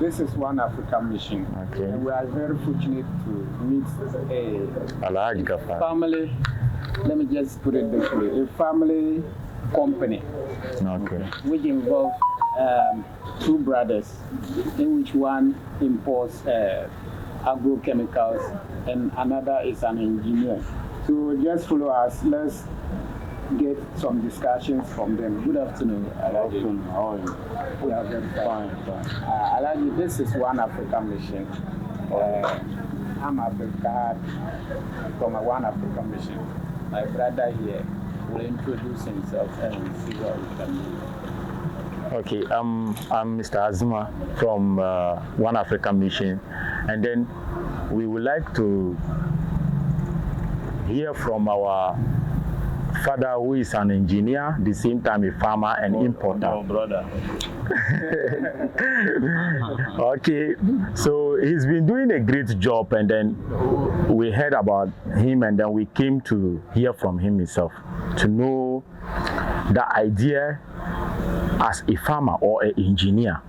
This is One Africa Mission. Okay. And we are very fortunate to meet a family. Let me just put it this way: a family company, okay, which involves two brothers, in which one imports agrochemicals and another is an engineer. So just follow us. Let's get some discussions from them. Good afternoon, Alaji. How are you? We are very fine. Alaji, this is One Africa Mission. I'm Africa from a One Africa Mission. My brother here will introduce himself and we'll see what we can do. Okay, I'm Mr. Azuma from One Africa Mission, and then we would like to hear from our father, who is an engineer, the same time a farmer and importer. Oh, brother. Okay, so he's been doing a great job, and then we heard about him, and then we came to hear from him himself to know the idea as a farmer or an engineer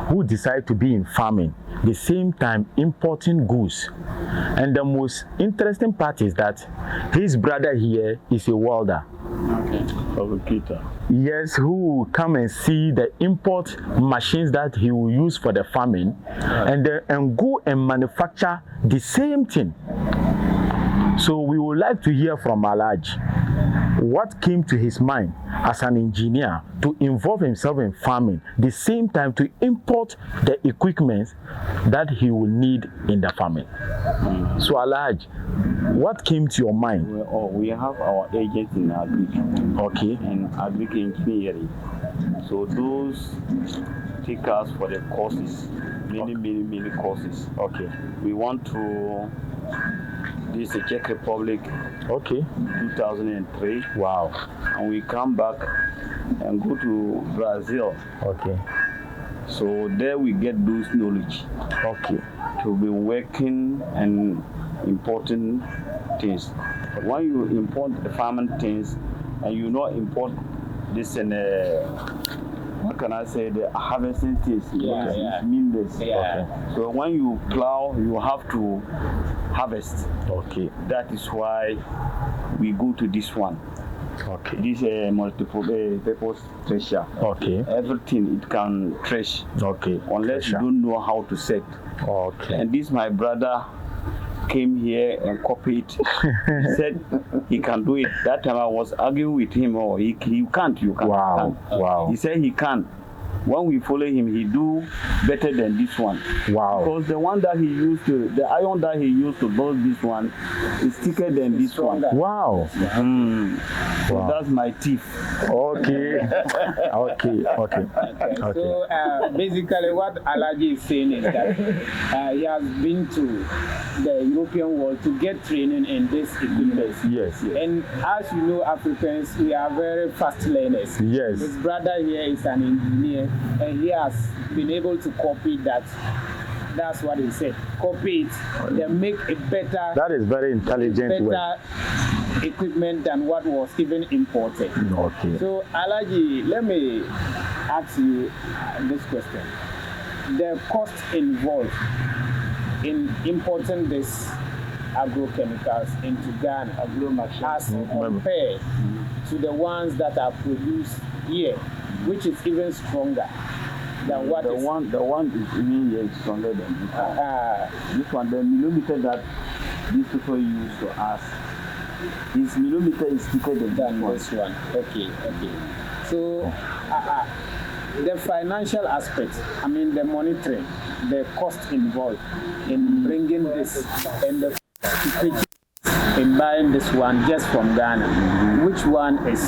who decide to be in farming, the same time importing goods. And the most interesting part is that his brother here is a welder. Fabricator. Yes, who will come and see the import machines that he will use for the farming, and go and manufacture the same thing. So we would like to hear from Alaj what came to his mind as an engineer to involve himself in farming, the same time to import the equipment that he will need in the farming. So Alaj, what came to your mind? We have our agents in Agric. Okay. In Agric engineering. So those take us for the courses, many courses. Okay. We want to. This is the Czech Republic. Okay. 2003. Wow. And we come back and go to Brazil. Okay. So there we get those knowledge. Okay. To be working and importing things. When you import the farming things and you not import this and what can I say, the harvesting things, Yeah. mean this. Yeah. Okay. So when you plow, you have to harvest. Okay. That is why we go to this one. Okay. This multiple purpose thresher. Okay. Everything it can thresh. Okay. Unless Thresher. you don't know how to set. Okay. And this my brother came here and copied. He said he can do it. That time I was arguing with him. Oh, he can't. You can't. Wow. Wow. He said he can. When we follow him, he do better than this one. Wow. Because the one that he used to, the iron that he used to build this one is thicker than this one. Wow. So Wow. that's my teeth. Okay. Okay. So basically what Alaji is saying is that he has been to the European world to get training in this equipment. Yes. And as you know, Africans, we are very fast learners. Yes. His brother here is an engineer, and he has been able to copy that. That's what he said. Copy it, then make a better. That is very intelligent way. Better equipment than what was even imported. Okay. So Alaji, let me ask you this question: the cost involved in importing this agrochemicals into Ghana as compared to the ones that are produced here, which is even stronger than what The one is even stronger than this one. This one, the millimeter that these people used to ask, his millimeter is thicker than this one. Okay. So the financial aspect, I mean the monitoring, the cost involved in bringing this and the in buying this one just from Ghana, which one is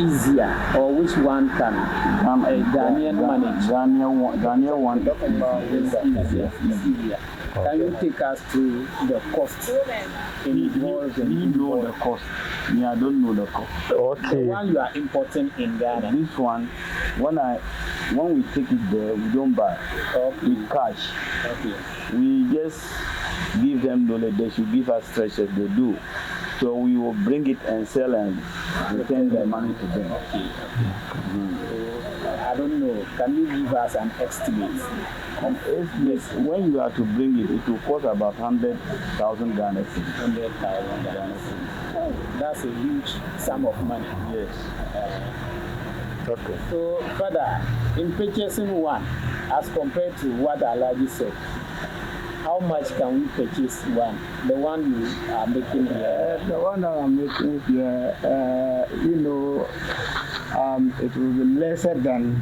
easier or which one can a Ghanaian manage? Ghanaian one is easier. Can you take us through the cost involved? We know the cost. Me, I don't know the cost. Okay. The one you are importing in Ghana. This one, when we take it there, we don't buy. We cash. Okay. We just give them knowledge. They should give us Thresher. They do. So we will bring it and sell and return the money to them. Okay. I don't know. Can you give us an estimate? When you are to bring it, it will cost about 100,000 Ghana cedis. 100,000 Ghana cedis. That's a huge sum of money. Yes. Okay. So, further, in purchasing one, as compared to what Alhaji said, how much can we purchase one? The one you are making here? The one that I'm making here, it will be lesser than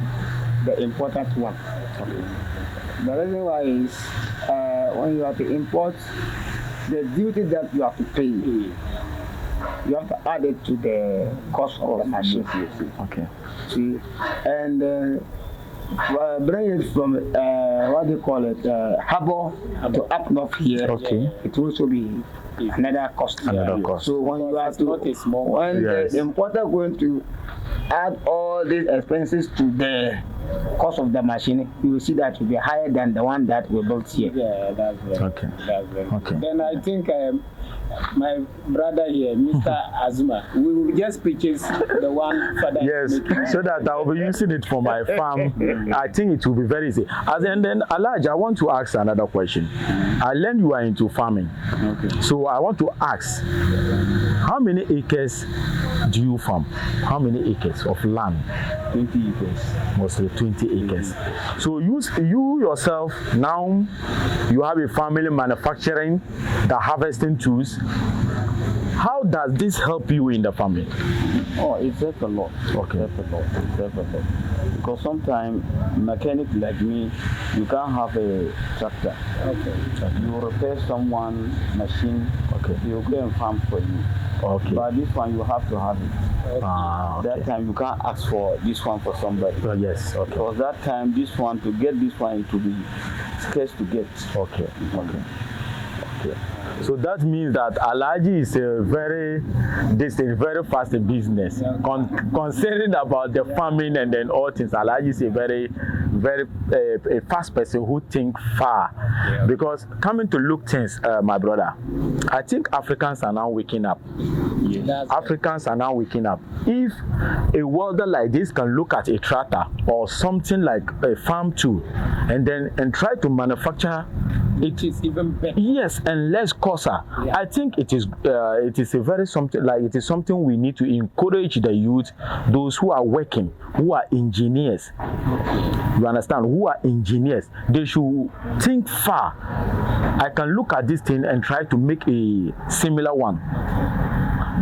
the imported one. Okay. The reason why is when you have to import, the duty that you have to pay, you have to add it to the cost of the machine. Okay. See, and bring it from what do you call it, harbor to up north here. Okay. It will also be another cost. Another cost. So when you have to, when Yes. the importer going to add all these expenses to the cost of the machine, you will see that will be higher than the one that we built here. Yeah, that's very Okay. That's very Okay. Then I think my brother here, Mr. Azuma, we will just purchase the one for that. Yes, so that I will be using it for my farm. I think it will be very easy. And then Alhaji, I want to ask another question. I learned you are into farming. Okay. So I want to ask, how many acres do you farm? How many acres of land? 20 acres. Mostly 20 acres. So you yourself, now you have a family manufacturing the harvesting tools. How does this help you in the family? Oh, it helps a lot. Okay. It helps a lot. Because sometimes mechanic like me, you can't have a tractor. Okay. You repair someone's machine, Okay. he'll go and farm for you. Okay. But this one you have to have it. Okay. That time you can't ask for this one for somebody. Yes. Okay. Because that time this one, to get this one, it will be scarce to get. Okay. Okay. So that means that Alhaji is a very fast business. Considering about the farming and then all things, Alhaji is a very a fast person who think far. Yeah. Because coming to look things, my brother, I think Africans are now waking up. Yes. Africans are now waking up. If a welder like this can look at a tractor or something like a farm tool and try to manufacture It is even better. yes, and less costly. Yeah. I think it is a very something like it is something we need to encourage the youth, those who are working, who are engineers. You understand? Who are engineers? They should think far. I can look at this thing and try to make a similar one.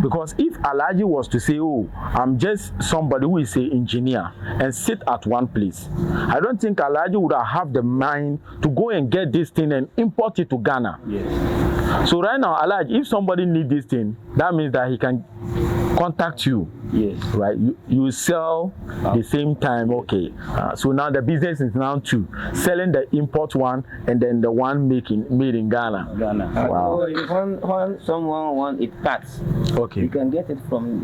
Because if Alhaji was to say, oh, I'm just somebody who is an engineer and sit at one place, I don't think Alhaji would have the mind to go and get this thing and import it to Ghana. Yes. So right now, Alhaji, if somebody needs this thing, that means that he can contact you. Yes. Right, you sell the same time. Okay, so now the business is now two: selling the import one and then the one made in Ghana. Wow. So when someone wants it parts, Okay. you can get it from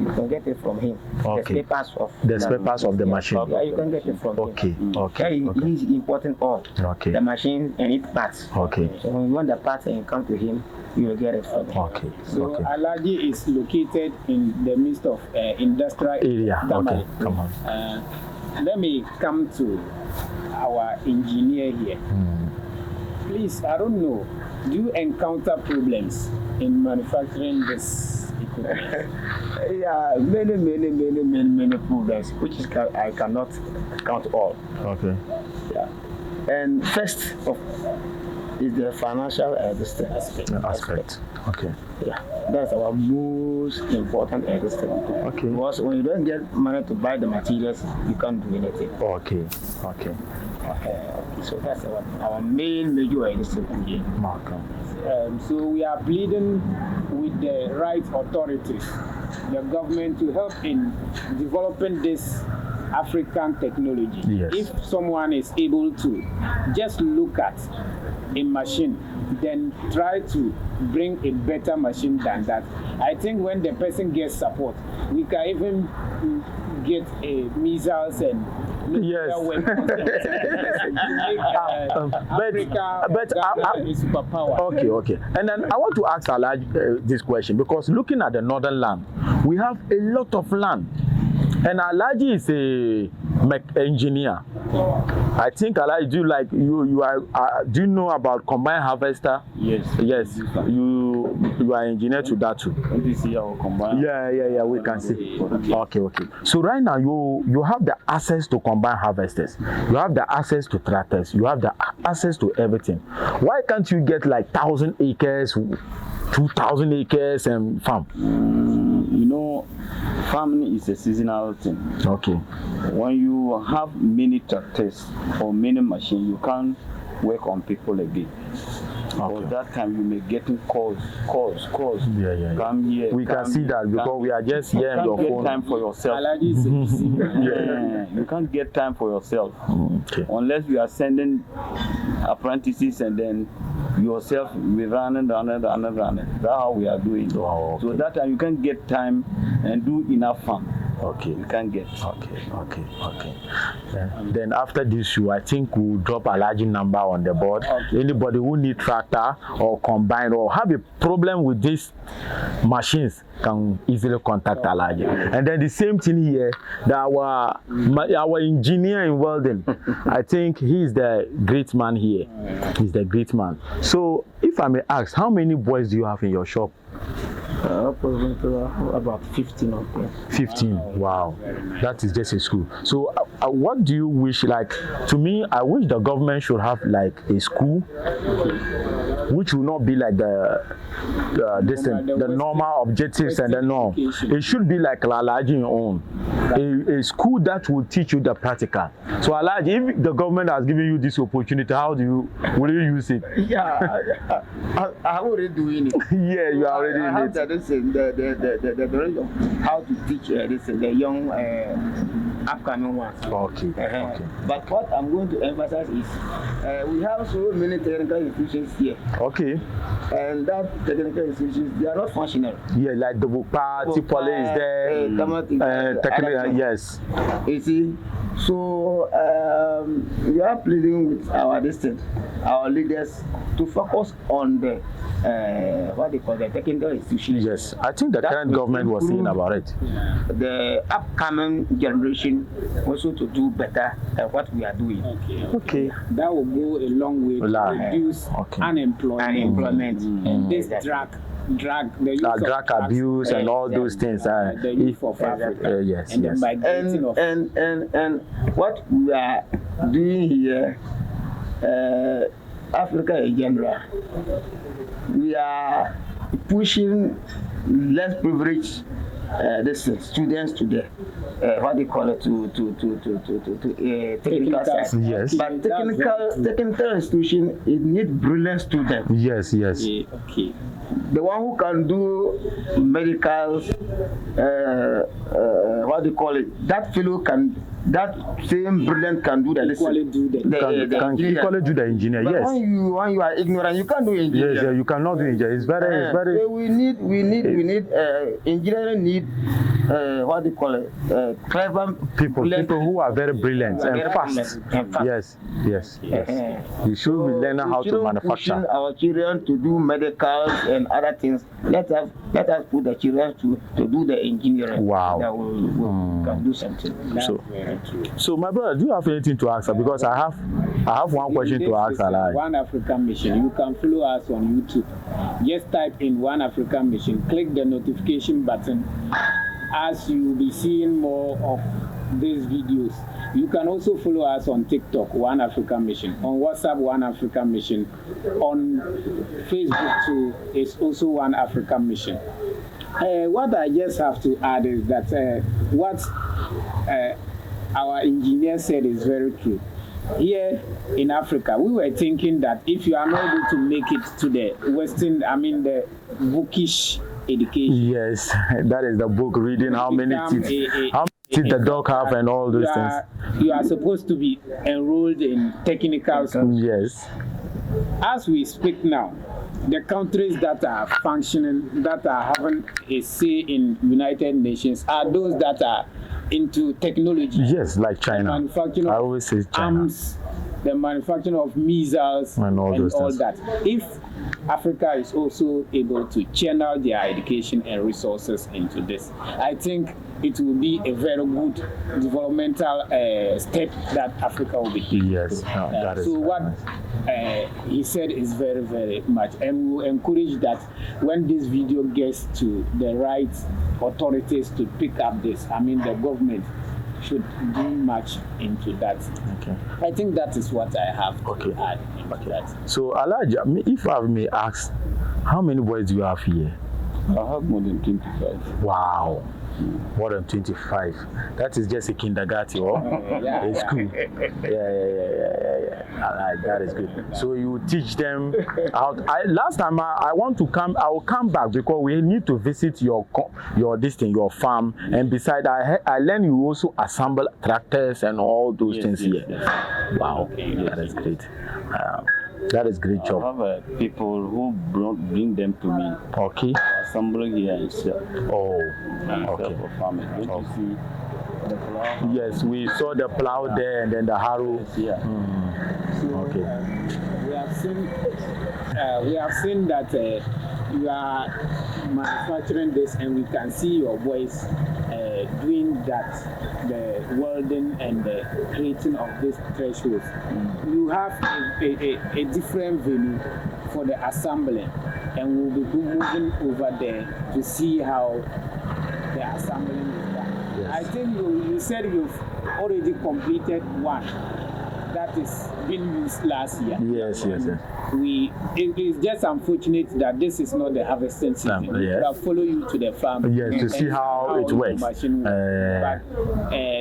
him. Okay. The papers of the machine. Yeah, you can get it from Okay. him. Okay. Yeah, Okay. he's importing all Okay. the machine and its parts. Okay. So when you want the parts and you come to him, you will get it from him. Okay. So Okay. Alhaji is located in the midst of industrial Area. Tamale. Okay. Come on. Let me come to our engineer here. Please, I don't know, do you encounter problems in manufacturing this equipment? Yeah, many problems, which is I cannot count all. Okay. Yeah. And first of is the financial aspect. Okay. Yeah, that's our most important aspect. Okay. Because when you don't get money to buy the materials, you can't do anything. Okay. So that's our main major aspect here. So we are pleading with the right authorities, the government, to help in developing this African technology. Yes. If someone is able to just look at a machine, then try to bring a better machine than that. I think when the person gets support, we can even get missiles and yes. weapons to make Africa a superpower. Okay. And then I want to ask Alhaji this question, because looking at the northern land, we have a lot of land. And Alhaji is a engineer. I think Alhaji, do you know about combined harvester? Yes. Yes. You are engineer to that too. This year our combined. Yeah. We can see. Okay. So right now you have the access to combined harvesters. You have the access to tractors. You have the access to everything. Why can't you get like 1,000 acres, 2,000 acres and farm? Farming is a seasonal thing. Okay. When you have many tractors or many machines, you can't work on people again. Okay. That time you may getting calls. Yeah. Come here. We can see that because we are just here on your phone. You can't get time for yourself. You can't get time for yourself. Okay. Unless you are sending apprentices and then yourself we running. That's how we are doing. Oh, okay. So that time you can't get time and do enough farm. Okay. You can't get. Okay. Then after this show, I think we'll drop a large number on the board. Okay. Anybody who need tractor or combine or have a problem with these machines can easily contact Alhaji. And then the same thing here, that our engineer in Weldon, I think he is the great man here. He's the great man. So if I may ask, how many boys do you have in your shop? About 15 of them. 15. Wow. That is just a school. So what do you wish, like, to me, I wish the government should have like a school which will not be like the normal objectives and the norm. It should be like Alhaji own. A school that will teach you the practical. So Alhaji, if the government has given you this opportunity, will you use it? Yeah, I'm already doing it. Yeah, you are already in it. The knowledge of how to teach the young upcoming ones. Okay. But what I'm going to emphasize is we have so many technical institutions here. Okay. And that technical institutions, they are not functional. Yeah, like the party police there. Technical, yes. You see, so we are pleading with our leaders to focus on the what they call the technical institutions. Yes, I think the current government was saying about it. The upcoming generation also to do better at what we are doing. Okay. That will go a long way to reduce unemployment and this drug abuse and all those things. The youth of Africa. Yes. And what we are doing here, Africa in general, we are pushing less privileged students to the what they call it to technical side. Yes. But technical institution, it needs brilliant students. Yes. Okay. The one who can do medicals, what do you call it? That fellow can. That same brilliant can do the equally do the engineer. But yes. When you are ignorant, you can't do engineering. Yes, you cannot do engineering. It's very. So we need engineering need what do you call it? Clever people who are very brilliant and fast. Yes. You should be learning how to manufacture. Our children to do medicals and other things. Let us put the children to do the engineering. Wow. That will can do something. So my brother, do you have anything to ask her? Because I have one question to ask her. One African Mission. You can follow us on YouTube. Just type in One African Mission. Click the notification button. As you will be seeing more of these videos, You can also follow us on TikTok, One Africa Mission, on WhatsApp, One Africa Mission, on Facebook too. It's also One Africa Mission. What I just have to add is that what our engineer said is very true. Here in Africa, we were thinking that if you are not able to make it to the Western, the bookish education. Yes, that is the book reading how many teeth the dog have and all those things. You are supposed to be enrolled in technical school. Yes. As we speak now, the countries that are functioning, that are having a say in United Nations are those that are into technology. Yes, like China. Manufacturing I always say China. Arms, the manufacturing of missiles and all that. If Africa is also able to channel their education and resources into this, I think it will be a very good developmental step that Africa will be taking. Yes, that is. So what he said is very, very much, and we will encourage that when this video gets to the right authorities to pick up this, the government should do much into that. Okay. I think that is what I have to add into that. So Elijah, if I may ask, how many boys do you have here? I have more than 25. Wow. More than 25. That is just a kindergarten, it's cool. Yeah. That is good. So you teach them out. Last time I want to come, I will come back because we need to visit your farm. And beside, I learn you also assemble tractors and all those things here. Wow, that is great. That is great job. I have people who bring them to me. Okay. Assembling here and sell. Oh, okay. For farming. Don't you see the plow? Yes, we saw the plow there and then the harrow. Yeah. So, Okay. we have seen that you are manufacturing this, and we can see your boys doing that, the welding and the creating of these thresholds. You have a different venue for the assembling, and we'll be moving over there to see how the assembling is done. Yes. I think you said you've already completed one that is being used last year. Yes. It is just unfortunate that this is not the harvesting season. Yes. I'll follow you to the farm. Yes, to see how it works. But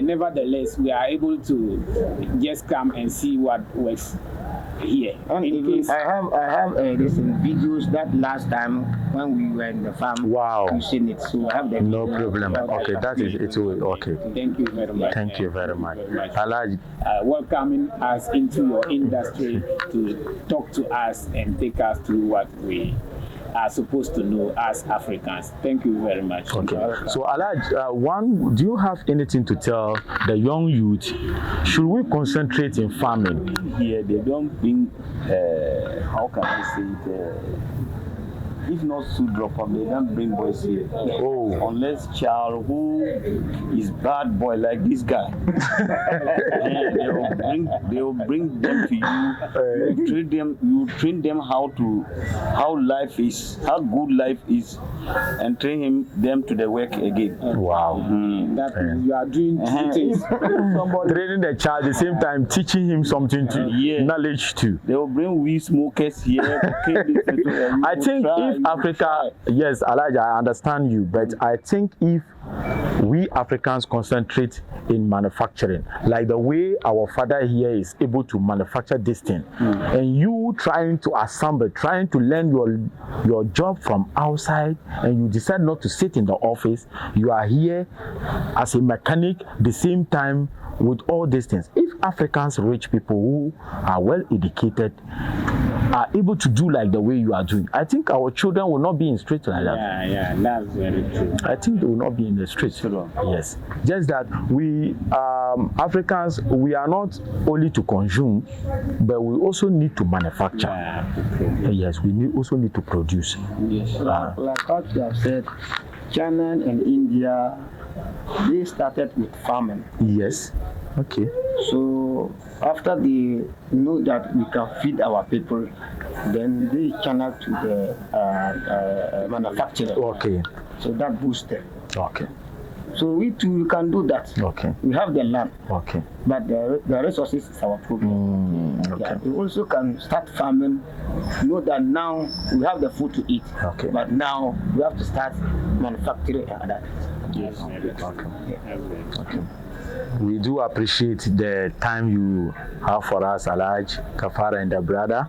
nevertheless, we are able to just come and see what works here. And even I have this in videos that last time when we were in the farm. Wow. You seen it, so I have the No problem. Okay, that is it. Okay. Thank you very much. Thank you very much. Alhaji. Welcoming us into your industry to talk to us and take us through what we are supposed to know as Africans. Thank you very much. Okay. So Alhaji, do you have anything to tell the young youth? Should we concentrate in farming? Here they don't bring, how can I say it? If not suit dropper, they don't bring boys here. Oh. Unless child who is bad boy like this guy. They will bring them to you. You train them how life is, how good life is, and train them to the work again. Wow. That you are doing two things. Training the child at the same time, teaching him something knowledge too. They will bring weed smokers here. I think if Africa, yes, Elijah, I understand you, but I think if we Africans concentrate in manufacturing, like the way our father here is able to manufacture this thing, and you trying to assemble, trying to learn your job from outside, and you decide not to sit in the office, you are here as a mechanic, the same time with all these things. If Africans, rich people who are well educated, are able to do like the way you are doing, I think our children will not be in streets like that. Yeah, that's very true. I think they will not be in the streets. Yes. Just that we Africans, we are not only to consume, but we also need to manufacture. Yes, we also need to produce. Yes. Like what you have said, China and India, they started with farming. Yes. Okay. So after they know that we can feed our people, then they channel to the manufacturer. Okay. So that boosted. Okay. So we too can do that. Okay. We have the land, Okay. but the resources is our problem. Okay. Yeah, we also can start farming. Know that now we have the food to eat, Okay. but now we have to start manufacturing that. Yes. Okay. We do appreciate the time you have for us, Alhaj Kafara and the brother.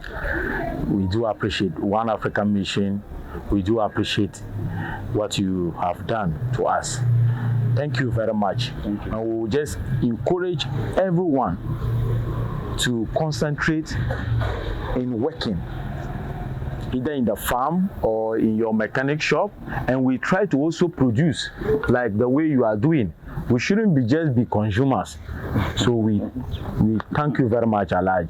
We do appreciate One African Mission. We do appreciate what you have done to us. Thank you very much. Thank you. And we will just encourage everyone to concentrate in working, either in the farm or in your mechanic shop, and we try to also produce like the way you are doing. We shouldn't be consumers. So we thank you very much, Alhaj,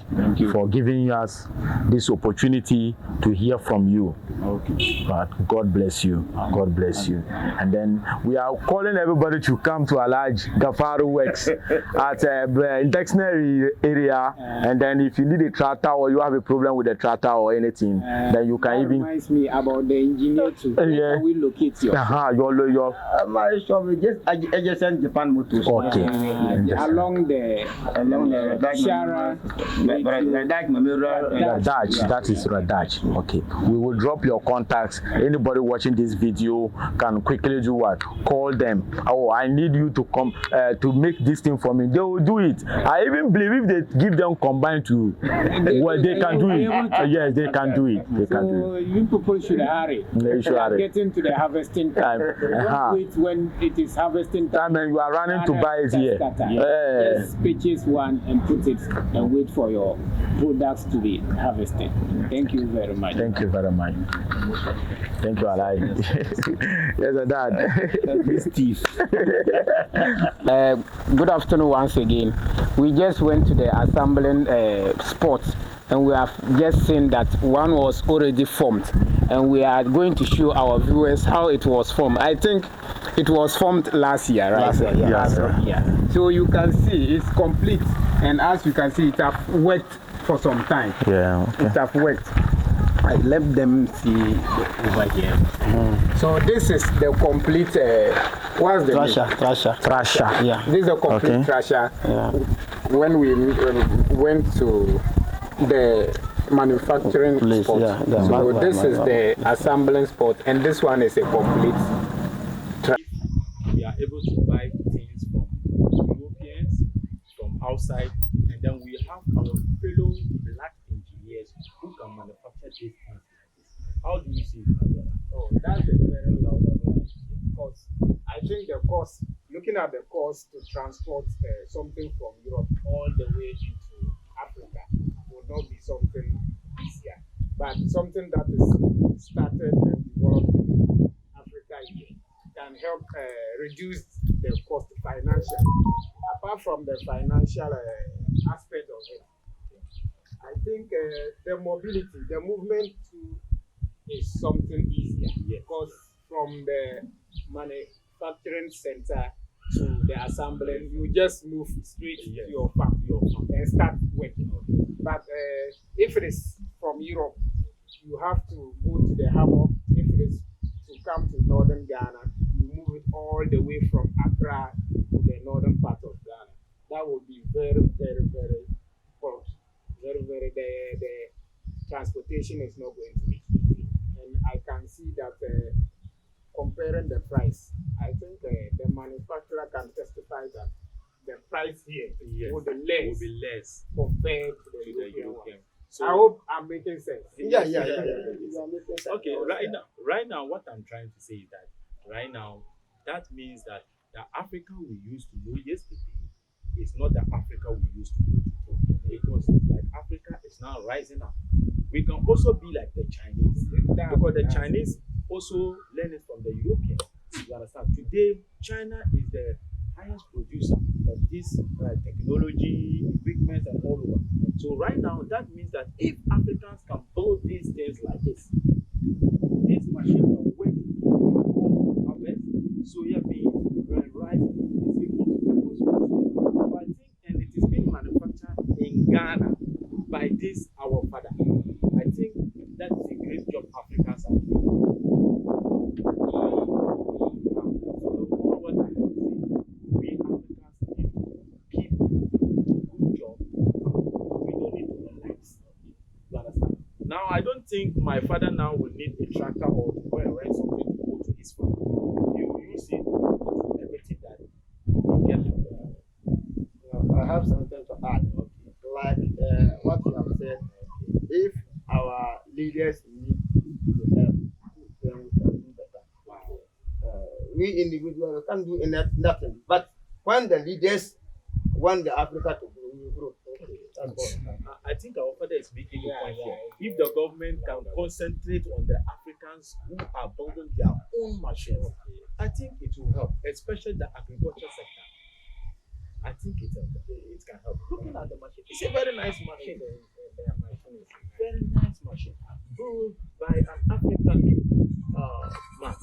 for giving us this opportunity to hear from you. Okay. But God bless you. God bless you. And then we are calling everybody to come to Alhaj Gafaru Works at in Dictionary area. And then if you need a tractor or you have a problem with a tractor or anything, then you can even. Reminds me about the engineer too. Yeah. Can we locate you? Your My shop is just adjacent Japan Motors. Okay. Along the Shara. Radaj, that is Radaj. Okay. We will drop your contacts. Anybody watching this video can quickly do what? Call them. Oh, I need you to come to make this thing for me. They will do it. I even believe if they give them combined to well, they can do it. Yes, they can do it. They can do So you people should hurry. They should hurry. Get into the harvesting time. Don't wait when it is harvesting time. time. And you are running to buy it here. Just purchase one and put it and wait for your products to be harvested. Thank you very much. Thank you very much. Thank you, Alhaj. Yes, Dad. Steve. Good afternoon once again. We just went to the assembling spot and we have just seen that one was already formed, and we are going to show our viewers how it was formed. I think it was formed last year, right? Last year, yeah. Yes, sir. Yeah. So you can see it's complete, and as you can see, it have worked for some time. Yeah. Okay. It have worked. I let them see over here. So this is the complete. What's the name? Thresher. Yeah. This is the complete Okay. Thresher. Yeah. When we went to the manufacturing spot, so this is the assembling spot, and this one is a complete. We are able to buy things from Europeans, from outside, and then we have our fellow black engineers who can manufacture these things like this. How do you see it, my brother? Oh, that's a very laudable idea, because I think the cost, looking at the cost to transport something from Europe all the way into Africa will not be something easier, but something that is started and developed in Africa here can help reduce the cost financially. Apart from the financial aspect of it, I think the mobility, the movement too is something easier, because from the manufacturing center to the assembly, you just move straight to your factory and start working. But if it is from Europe, you have to go to the harbor. If it is to come to northern Ghana, you move it all the way from Accra to the northern part of Ghana. That would be very, very, very close. The transportation is not going to be easy. And I can see that comparing the price, I think the manufacturer can testify that the price here will be less compared to the European. So I hope I'm making sense. Yeah. Okay, right now, what I'm trying to say is that right now, that means that the Africa we used to know yesterday is not the Africa we used to know today, because it's like Africa is now rising up. We can also be like the Chinese, because the Chinese also learn it from the Europeans. You understand? Today, China is the highest producer of this technology, equipment, and all over. So right now, that means that if Africans can build these things like this machine can work on harvest, soya bean, rice, it's a multi-purpose. So I think, and it is being manufactured in Ghana by this our father. I think that is a great job Africans are doing. So what I have to say think my father now will need a tractor or to go and rent something to go to his farm. He will use it to do everything that he gets from there. I have something to add. Like what you have said, if our leaders need to help, then we can do better. We individuals can do nothing. But when the leaders want the Africa to grow, we grow. That's all. I think our father is making a point here. If the government can concentrate on the Africans who are building their own machines, I think it will help, especially the agriculture sector. I think it can help. Looking at the machine, it's a very nice machine. Very nice machine, built by an African man.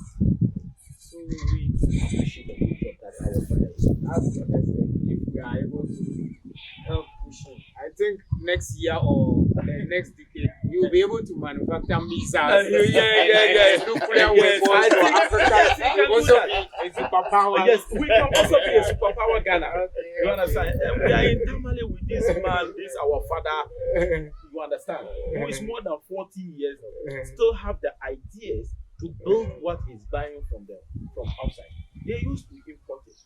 So we appreciate the good job that our father is doing. As I said, if we are able to help pushing, I think next year or the next decade, you'll be able to manufacture missiles. Nuclear weapons for Africa. Also, a superpower. Yes, we can also be a superpower Ghana. You understand? And we are in Tamale with this man, this our father. You understand? Who is more than 40 years, still have the ideas to build what he's buying from outside. They used to import it,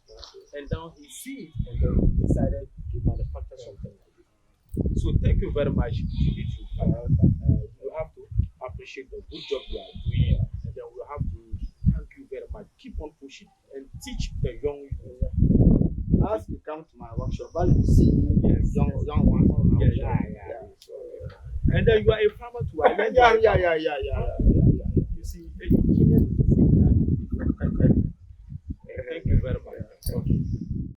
and now he see it, and then he decided to manufacture something like this. So thank you very much, you have to appreciate the good job you are doing, and then we have to thank you very much. Keep on pushing and teach the young people. As you come to my workshop, you see young ones. Yeah. And then you are a farmer too. Yeah.